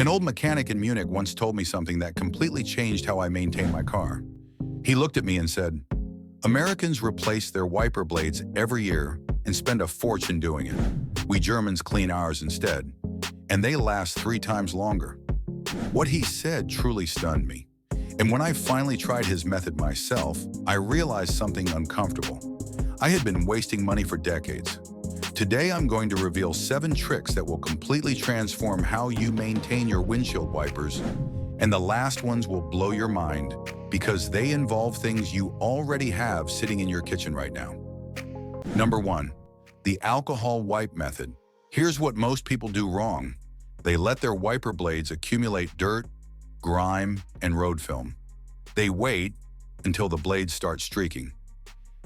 An old mechanic in Munich once told me something that completely changed how I maintain my car. He looked at me and said, "Americans replace their wiper blades every year and spend a fortune doing it. We Germans clean ours instead, and they last 3 times longer." What he said truly stunned me. And when I finally tried his method myself, I realized something uncomfortable. I had been wasting money for decades. Today, I'm going to reveal 7 tricks that will completely transform how you maintain your windshield wipers, and the last ones will blow your mind because they involve things you already have sitting in your kitchen right now. Number 1, the alcohol wipe method. Here's what most people do wrong. They let their wiper blades accumulate dirt, grime, and road film. They wait until the blades start streaking.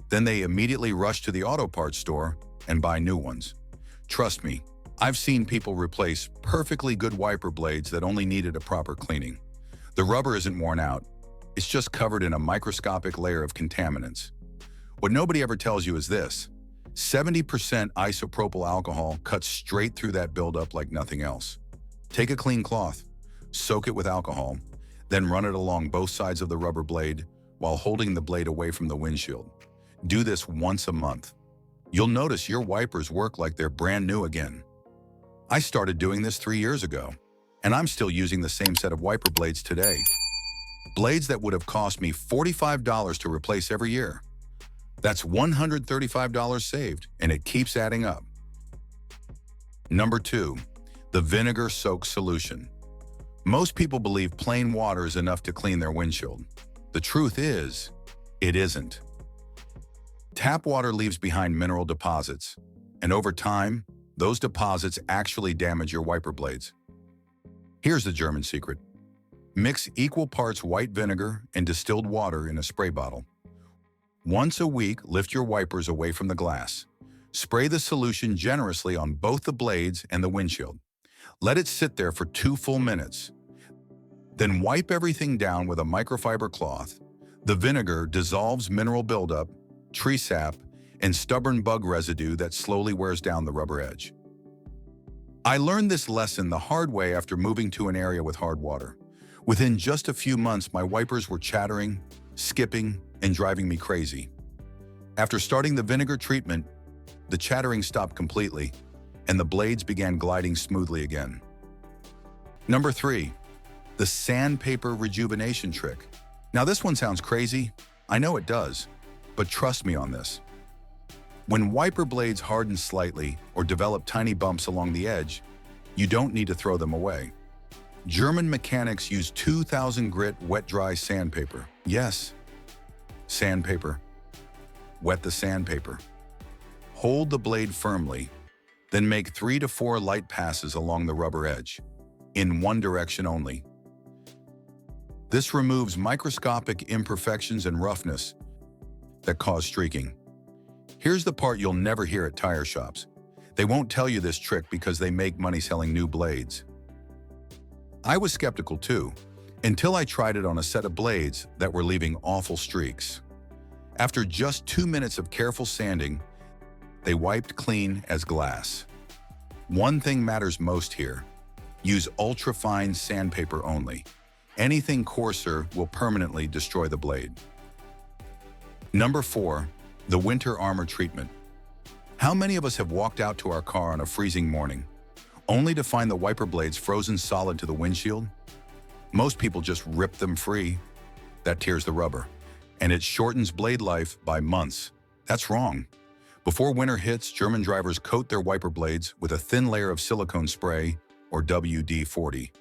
Then they immediately rush to the auto parts store and buy new ones. Trust me, I've seen people replace perfectly good wiper blades that only needed a proper cleaning. The rubber isn't worn out, it's just covered in a microscopic layer of contaminants. What nobody ever tells you is this: 70% isopropyl alcohol cuts straight through that buildup like nothing else. Take a clean cloth, soak it with alcohol, then run it along both sides of the rubber blade while holding the blade away from the windshield. Do this once a month. You'll notice your wipers work like they're brand new again. I started doing this 3 years ago, and I'm still using the same set of wiper blades today. Blades that would have cost me $45 to replace every year. That's $135 saved, and it keeps adding up. Number 2, the vinegar soak solution. Most people believe plain water is enough to clean their windshield. The truth is, it isn't. Tap water leaves behind mineral deposits, and over time, those deposits actually damage your wiper blades. Here's the German secret. Mix equal parts white vinegar and distilled water in a spray bottle. Once a week, lift your wipers away from the glass. Spray the solution generously on both the blades and the windshield. Let it sit there for 2 full minutes. Then wipe everything down with a microfiber cloth. The vinegar dissolves mineral buildup, tree sap, and stubborn bug residue that slowly wears down the rubber edge. I learned this lesson the hard way after moving to an area with hard water. Within just a few months, my wipers were chattering, skipping, and driving me crazy. After starting the vinegar treatment, the chattering stopped completely, and the blades began gliding smoothly again. Number 3, the sandpaper rejuvenation trick. Now this one sounds crazy. I know it does. But trust me on this. When wiper blades harden slightly or develop tiny bumps along the edge, you don't need to throw them away. German mechanics use 2,000 grit wet-dry sandpaper. Yes, sandpaper. Wet the sandpaper. Hold the blade firmly, then make 3 to 4 light passes along the rubber edge, in one direction only. This removes microscopic imperfections and roughness that cause streaking. Here's the part you'll never hear at tire shops. They won't tell you this trick because they make money selling new blades. I was skeptical too, until I tried it on a set of blades that were leaving awful streaks. After just 2 minutes of careful sanding, they wiped clean as glass. One thing matters most here. Use ultra-fine sandpaper only. Anything coarser will permanently destroy the blade. Number 4, the winter armor treatment. How many of us have walked out to our car on a freezing morning, only to find the wiper blades frozen solid to the windshield? Most people just rip them free. That tears the rubber, and it shortens blade life by months. That's wrong. Before winter hits, German drivers coat their wiper blades with a thin layer of silicone spray, or WD-40.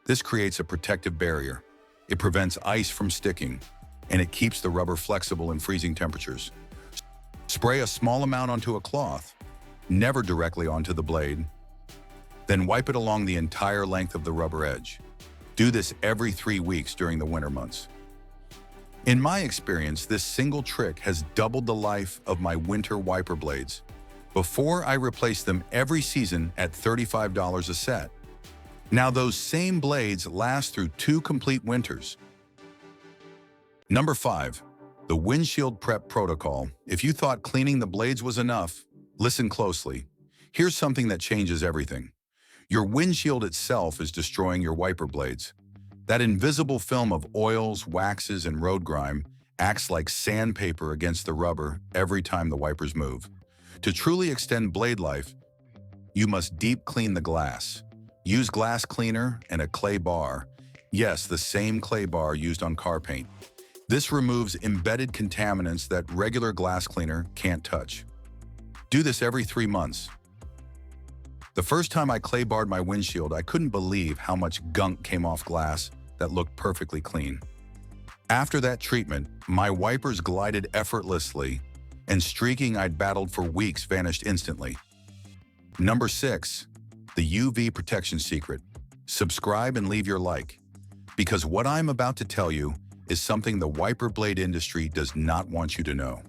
This creates a protective barrier. It prevents ice from sticking, and it keeps the rubber flexible in freezing temperatures. Spray a small amount onto a cloth, never directly onto the blade. Then wipe it along the entire length of the rubber edge. Do this every 3 weeks during the winter months. In my experience, this single trick has doubled the life of my winter wiper blades. Before, I replaced them every season at $35 a set. Now those same blades last through 2 complete winters. Number 5, the windshield prep protocol. If you thought cleaning the blades was enough, listen closely. Here's something that changes everything. Your windshield itself is destroying your wiper blades. That invisible film of oils, waxes, and road grime acts like sandpaper against the rubber every time the wipers move. To truly extend blade life, you must deep clean the glass. Use glass cleaner and a clay bar. Yes, the same clay bar used on car paint. This removes embedded contaminants that regular glass cleaner can't touch. Do this every 3 months. The first time I clay barred my windshield, I couldn't believe how much gunk came off glass that looked perfectly clean. After that treatment, my wipers glided effortlessly, and streaking I'd battled for weeks vanished instantly. Number 6, the UV protection secret. Subscribe and leave your like, because what I'm about to tell you is something the wiper blade industry does not want you to know.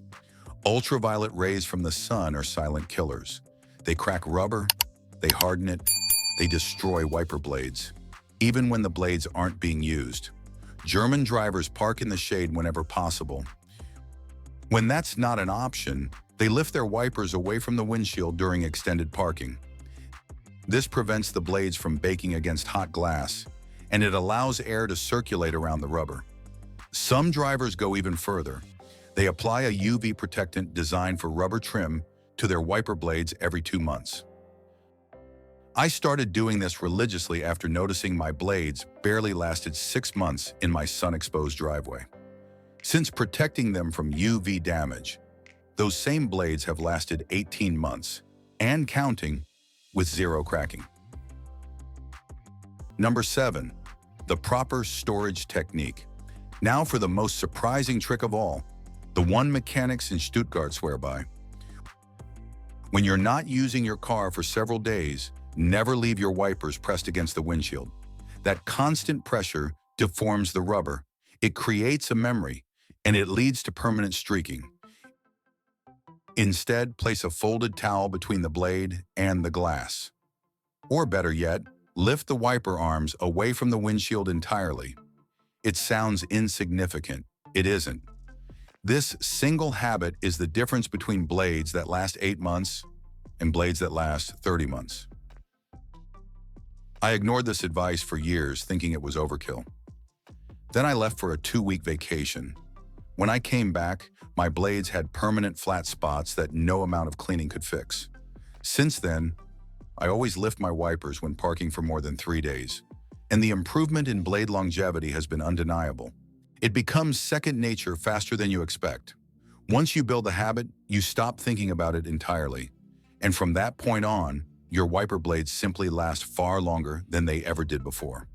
Ultraviolet rays from the sun are silent killers. They crack rubber, they harden it, they destroy wiper blades, even when the blades aren't being used. German drivers park in the shade whenever possible. When that's not an option, they lift their wipers away from the windshield during extended parking. This prevents the blades from baking against hot glass, and it allows air to circulate around the rubber. Some drivers go even further. They apply a UV protectant designed for rubber trim to their wiper blades every 2 months. I started doing this religiously after noticing my blades barely lasted 6 months in my sun-exposed driveway. Since protecting them from UV damage, those same blades have lasted 18 months, and counting, with 0 cracking. Number 7, the proper storage technique. Now for the most surprising trick of all, the one mechanics in Stuttgart swear by. When you're not using your car for several days, never leave your wipers pressed against the windshield. That constant pressure deforms the rubber. It creates a memory, and it leads to permanent streaking. Instead, place a folded towel between the blade and the glass. Or better yet, lift the wiper arms away from the windshield entirely. It sounds insignificant. It isn't. This single habit is the difference between blades that last 8 months and blades that last 30 months. I ignored this advice for years, thinking it was overkill. Then I left for a 2-week vacation. When I came back, my blades had permanent flat spots that no amount of cleaning could fix. Since then, I always lift my wipers when parking for more than 3 days, and the improvement in blade longevity has been undeniable. It becomes second nature faster than you expect. Once you build a habit, you stop thinking about it entirely, and from that point on, your wiper blades simply last far longer than they ever did before.